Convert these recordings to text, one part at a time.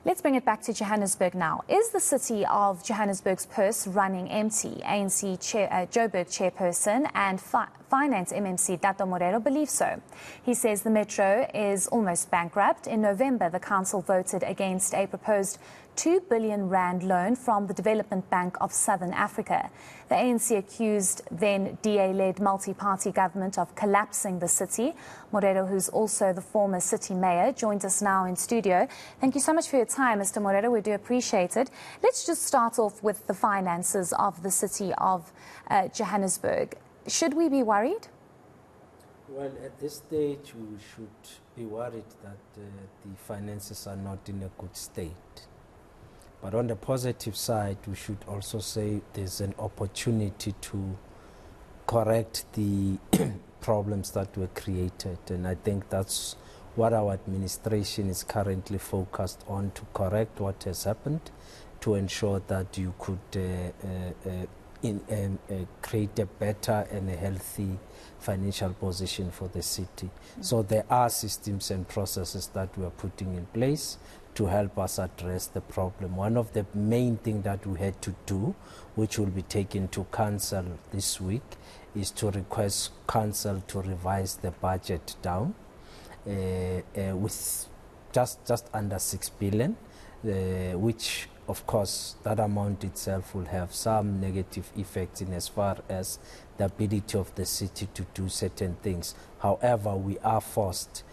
Let's bring it back to Johannesburg now. Is the City of Johannesburg's purse running empty? ANC Joburg Chairperson and Finance MMC Dada Morero believe so. He says the Metro is almost bankrupt. In November, the council voted against a proposed R2 billion loan from the Development Bank of Southern Africa. The ANC accused then DA-led multi-party government of collapsing the city. Morero, who's also the former city mayor, joins us now in studio. Thank you so much for your time, Mr. Morero. We do appreciate it. Let's just start off with the finances of the City of Johannesburg. Should we be worried? Well, at this stage, we should be worried that the finances are not in a good state. But on the positive side, we should also say there's an opportunity to correct the problems that were created. And I think that's what our administration is currently focused on, to correct what has happened, to ensure that you could create a better and a healthy financial position for the city. So there are systems and processes that we are putting in place to help us address the problem. One of the main things that we had to do, which will be taken to council this week, is to request council to revise the budget down with just under 6 billion, which of course that amount itself will have some negative effects in as far as the ability of the city to do certain things. However, we are forced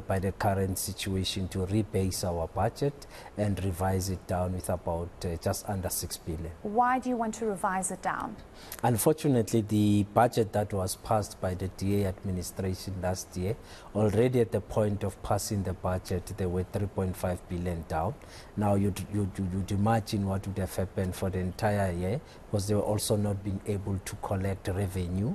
by the current situation to rebase our budget and revise it down with about just under 6 billion. Why do you want to revise it down? Unfortunately, the budget that was passed by the DA administration last year, already at the point of passing the budget, there were 3.5 billion down. Now you'd imagine what would have happened for the entire year, because they were also not being able to collect revenue.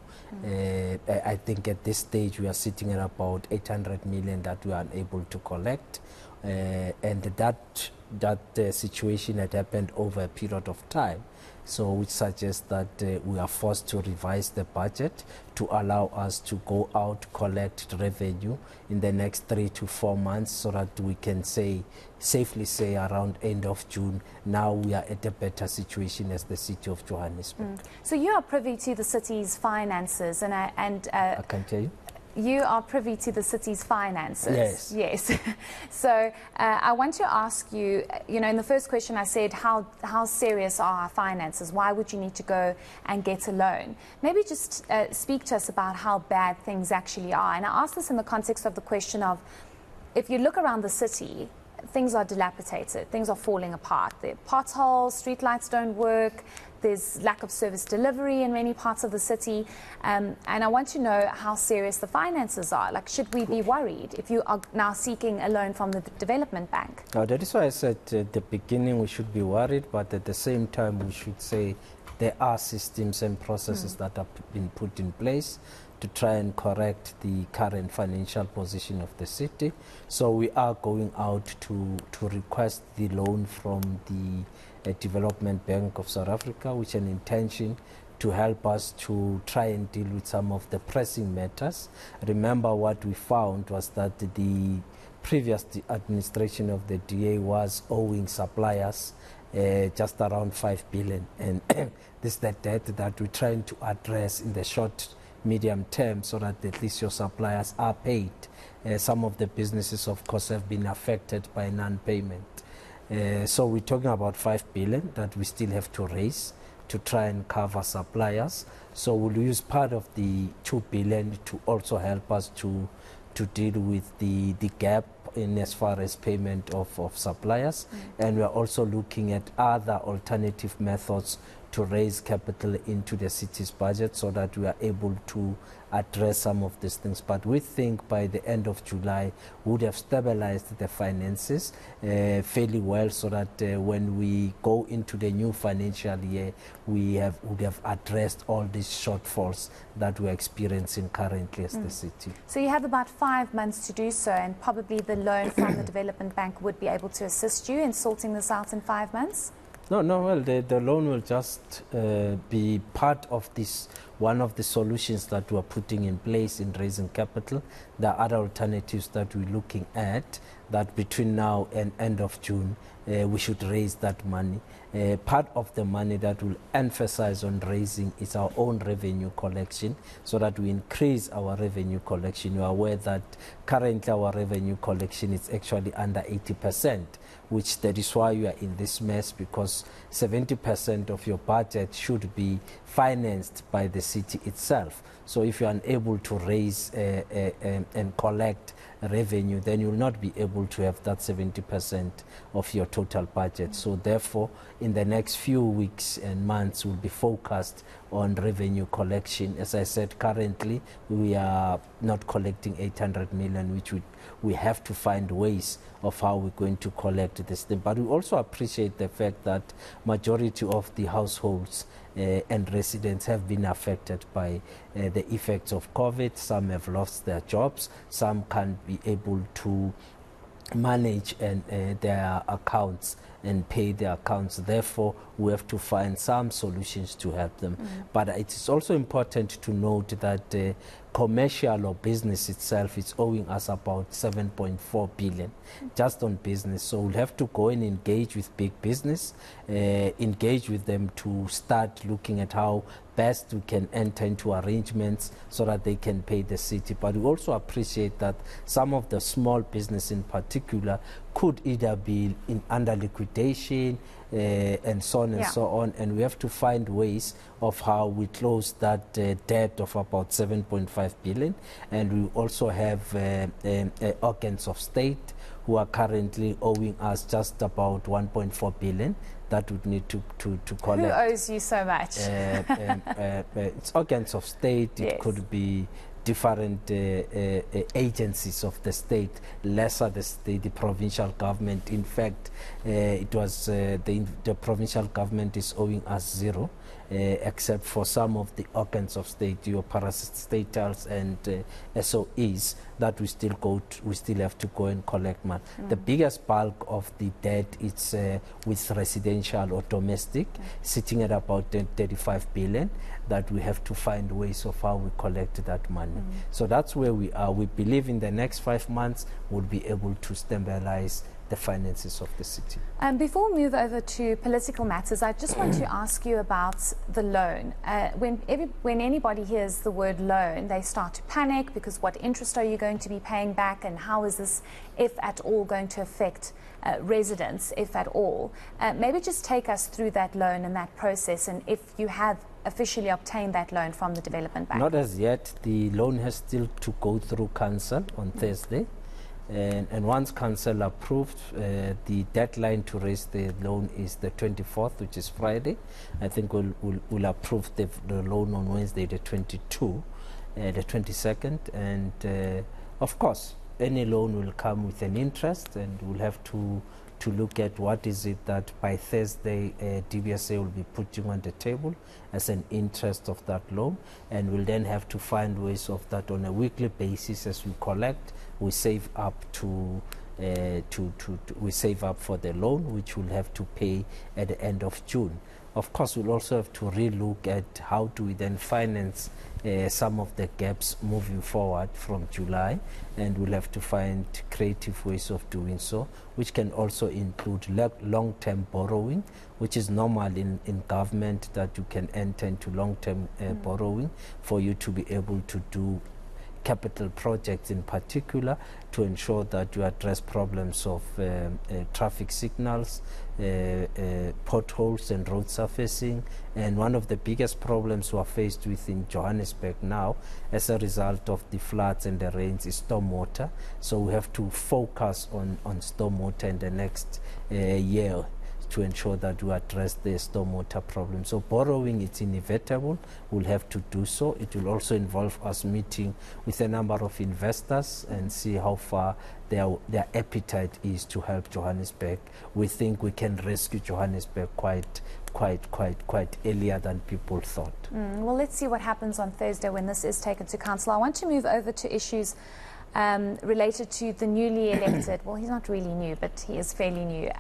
I think at this stage we are sitting at about 800 million that we are unable to collect, and that situation had happened over a period of time. So which suggests that we are forced to revise the budget to allow us to go out, collect revenue in the next 3 to 4 months, so that we can safely say around end of June, now we are at a better situation as the City of Johannesburg. So you are privy to the city's finances, and I can tell you. You are privy to the city's finances. Yes. Yes. So I want to ask you, in the first question I said, how serious are our finances? Why would you need to go and get a loan? Maybe just speak to us about how bad things actually are. And I ask this in the context of the question of, if you look around the city, things are dilapidated, things are falling apart. There are potholes, streetlights don't work, there's lack of service delivery in many parts of the city. And I want to know how serious the finances are. Like, should we be worried if you are now seeking a loan from the Development Bank? Now, that is why I said at the beginning we should be worried, but at the same time we should say there are systems and processes that have been put in place to try and correct the current financial position of the city. So we are going out to request the loan from the Development Bank of South Africa, which is an intention to help us to try and deal with some of the pressing matters. Remember, what we found was that the previous administration of the DA was owing suppliers just around 5 billion, and this is the debt that we're trying to address in the short medium term, so that at least your suppliers are paid. Some of the businesses, of course, have been affected by non-payment. So we're talking about 5 billion that we still have to raise to try and cover suppliers. So we'll use part of the 2 billion to also help us to deal with the gap in as far as payment of suppliers. And we're also looking at other alternative methods to raise capital into the city's budget, so that we are able to address some of these things. But we think by the end of July we would have stabilized the finances fairly well, so that when we go into the new financial year, we would have addressed all these shortfalls that we're experiencing currently as the city. So you have about 5 months to do so, and probably the loan from the Development Bank would be able to assist you in sorting this out in 5 months? No, well, the loan will just be part of this. one of the solutions that we're putting in place in raising capital. There are other alternatives that we're looking at, that between now and end of June, we should raise that money. Part of the money that will emphasize on raising is our own revenue collection, so that we increase our revenue collection. You are aware that currently our revenue collection is actually under 80%, which that is why you are in this mess, because 70% of your budget should be financed by the city itself. So if you are unable to raise and collect revenue, then you will not be able to have that 70% of your total budget. So therefore, in the next few weeks and months, we'll be focused on revenue collection. As I said, currently we are not collecting 800 million, which we have to find ways of how we're going to collect this thing. But we also appreciate the fact that majority of the households and residents have been affected by the effects of COVID. Some have lost their jobs, some can't be able to manage their accounts and pay their accounts. Therefore, we have to find some solutions to help them. But it is also important to note that commercial or business itself is owing us about 7.4 billion just on business. So we'll have to go and engage with big business, engage with them to start looking at how best we can enter into arrangements so that they can pay the city. But we also appreciate that some of the small business in particular could either be under liquidation and so on and so on, and we have to find ways of how we close that debt of about 7.5 billion. And we also have organs of state who are currently owing us just about 1.4 billion that would need to collect. Who owes you so much? It's organs of state. It could be different agencies of the state, lesser the provincial government. In fact, it was the provincial government is owing us zero, except for some of the organs of state, your parastatals and SOEs, that we still have to go and collect money. The biggest bulk of the debt is with residential or domestic, sitting at about 35 billion, that we have to find ways of how we collect that money. So that's where we are. We believe in the next 5 months we'll be able to stabilize the finances of the city. Before we move over to political matters, I just want to ask you about the loan. When anybody hears the word loan, they start to panic, because what interest are you going to be paying back, and how is this, if at all, going to affect residents, if at all? Maybe just take us through that loan and that process, and if you have officially obtained that loan from the Development Bank. Not as yet. The loan has still to go through council on Thursday. And once council approved, the deadline to raise the loan is the 24th, which is Friday. I think we'll approve the loan on Wednesday, the 22nd. And of course, any loan will come with an interest, and we'll have to look at what is it that by Thursday DBSA will be putting on the table as an interest of that loan, and we'll then have to find ways of that on a weekly basis. As we collect, we save up we save up for the loan, which we'll have to pay at the end of June. Of course, we'll also have to relook at how do we then finance some of the gaps moving forward from July, and we'll have to find creative ways of doing so, which can also include long-term borrowing, which is normal in government, that you can enter into long-term borrowing for you to be able to do capital projects, in particular to ensure that you address problems of traffic signals, potholes and road surfacing. And one of the biggest problems we are faced with in Johannesburg now, as a result of the floods and the rains, is stormwater. So we have to focus on stormwater in the next year to ensure that we address the stormwater problem. So borrowing, it's inevitable. We'll have to do so. It will also involve us meeting with a number of investors and see how far their appetite is to help Johannesburg. We think we can rescue Johannesburg quite earlier than people thought. Well, let's see what happens on Thursday when this is taken to council. I want to move over to issues related to the newly elected, well, he's not really new, but he is fairly new,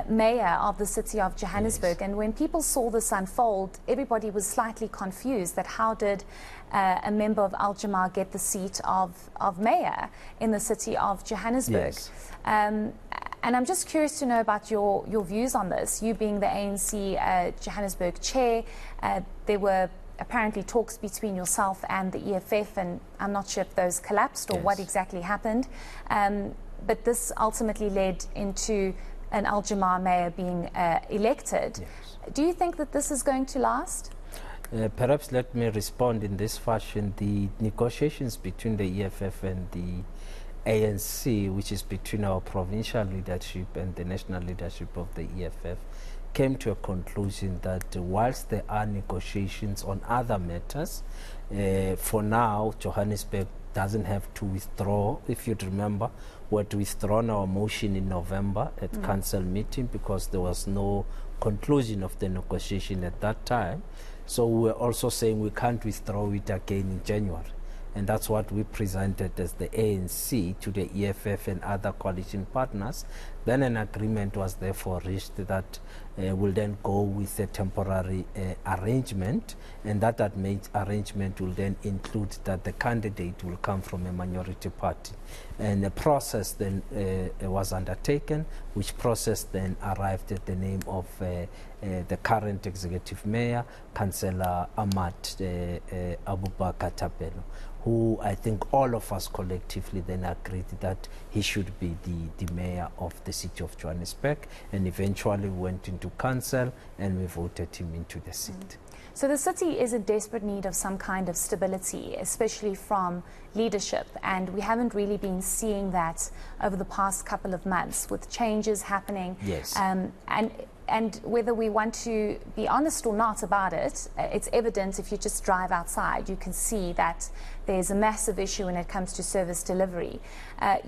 mayor of the city of Johannesburg. Yes. And when people saw this unfold, everybody was slightly confused that how did a member of Al Jamaa get the seat of mayor in the city of Johannesburg? Yes. And I'm just curious to know about your views on this. You being the ANC Johannesburg chair, there were apparently talks between yourself and the EFF, and I'm not sure if those collapsed or yes. what exactly happened. But this ultimately led into an Al Jamaa mayor being elected. Yes. Do you think that this is going to last? Perhaps let me respond in this fashion. The negotiations between the EFF and the ANC, which is between our provincial leadership and the national leadership of the EFF, came to a conclusion that whilst there are negotiations on other matters, for now Johannesburg doesn't have to withdraw. If you'd remember, we had withdrawn our motion in November at council meeting because there was no conclusion of the negotiation at that time. So we were also saying we can't withdraw it again in January. And that's what we presented as the ANC to the EFF and other coalition partners. Then an agreement was therefore reached that will then go with a temporary arrangement, and that arrangement will then include that the candidate will come from a minority party. And the process then was undertaken, which process then arrived at the name of the current executive mayor, Councillor Ahmad Abubakar Tapelo, who I think all of us collectively then agreed that he should be the mayor of the city of Johannesburg, and eventually went into council and we voted him into the seat. So the city is in desperate need of some kind of stability, especially from leadership, and we haven't really been seeing that over the past couple of months with changes happening. Yes. And whether we want to be honest or not about it, it's evident if you just drive outside, you can see that there's a massive issue when it comes to service delivery.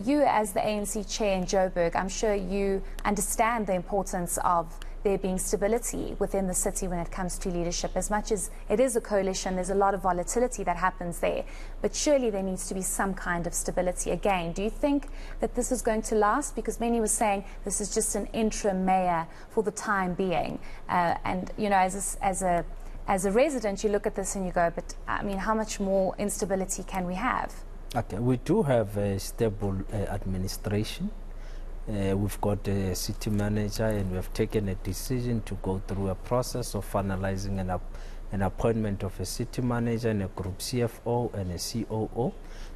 You as the ANC chair in Joburg, I'm sure you understand the importance of there being stability within the city when it comes to leadership. As much as it is a coalition, there's a lot of volatility that happens there. But surely there needs to be some kind of stability. Again, do you think that this is going to last? Because many were saying this is just an interim mayor for the time being. And, you know, as a resident, you look at this and you go, but I mean, how much more instability can we have? Okay, we do have a stable administration. We've got a city manager, and we have taken a decision to go through a process of finalizing an appointment of a city manager and a group CFO and a COO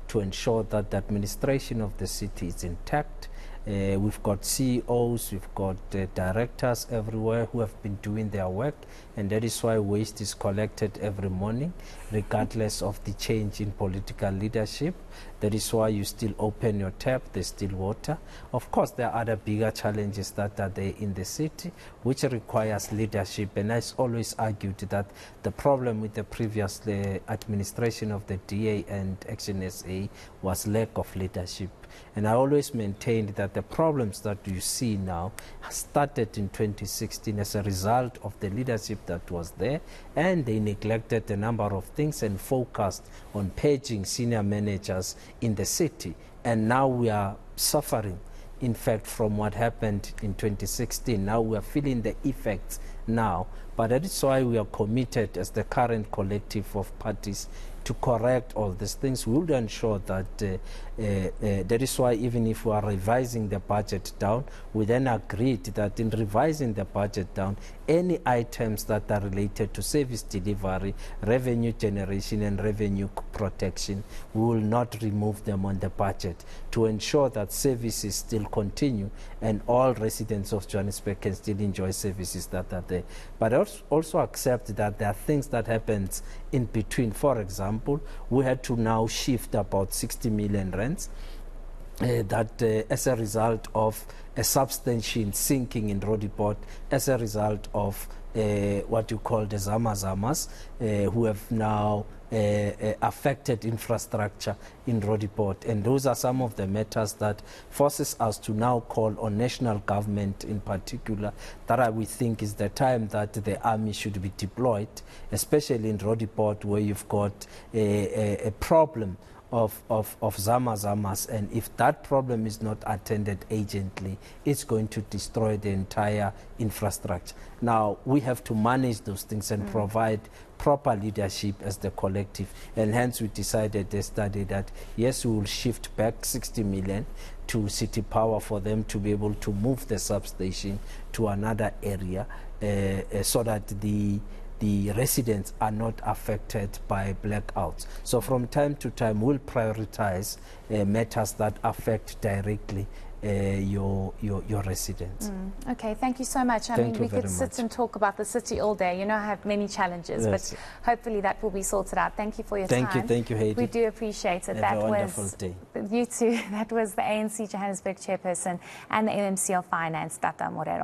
to ensure that the administration of the city is intact. We've got CEOs, we've got directors everywhere who have been doing their work, and that is why waste is collected every morning, regardless of the change in political leadership. That is why you still open your tap, there's still water. Of course, there are other bigger challenges that are there in the city, which requires leadership. And I always argued that the problem with the previous administration of the DA and Action SA was lack of leadership. And I always maintained that the problems that you see now started in 2016 as a result of the leadership that was there, and they neglected a number of things and focused on purging senior managers in the city. And now we are suffering, in fact, from what happened in 2016. Now we are feeling the effects now. But that is why we are committed as the current collective of parties to correct all these things. We will ensure that that is why even if we are revising the budget down, we then agreed that in revising the budget down, any items that are related to service delivery, revenue generation and revenue protection, we will not remove them on the budget to ensure that services still continue and all residents of Johannesburg can still enjoy services that are there. But also accept that there are things that happens in between. For example, we had to now shift about 60 million rands as a result of a substantial sinking in Roodepoort, as a result of what you call the Zamazamas, who have now affected infrastructure in Roodepoort. And those are some of the matters that forces us to now call on national government in particular, that we think is the time that the army should be deployed, especially in Roodepoort, where you've got a problem Zamas, and if that problem is not attended urgently, it's going to destroy the entire infrastructure. Now, we have to manage those things and provide proper leadership as the collective, and hence we decided yesterday that yes, we will shift back 60 million to City Power for them to be able to move the substation to another area so that the residents are not affected by blackouts. So from time to time, we'll prioritize matters that affect directly your residents. Okay, thank you so much. I mean, we could sit and talk about the city all day. You know, I have many challenges, but hopefully that will be sorted out. Thank you for your time. Thank you, Heidi. We do appreciate it. Have a wonderful day. You too. That was the ANC Johannesburg Chairperson and the MMC of Finance, Dada Morero.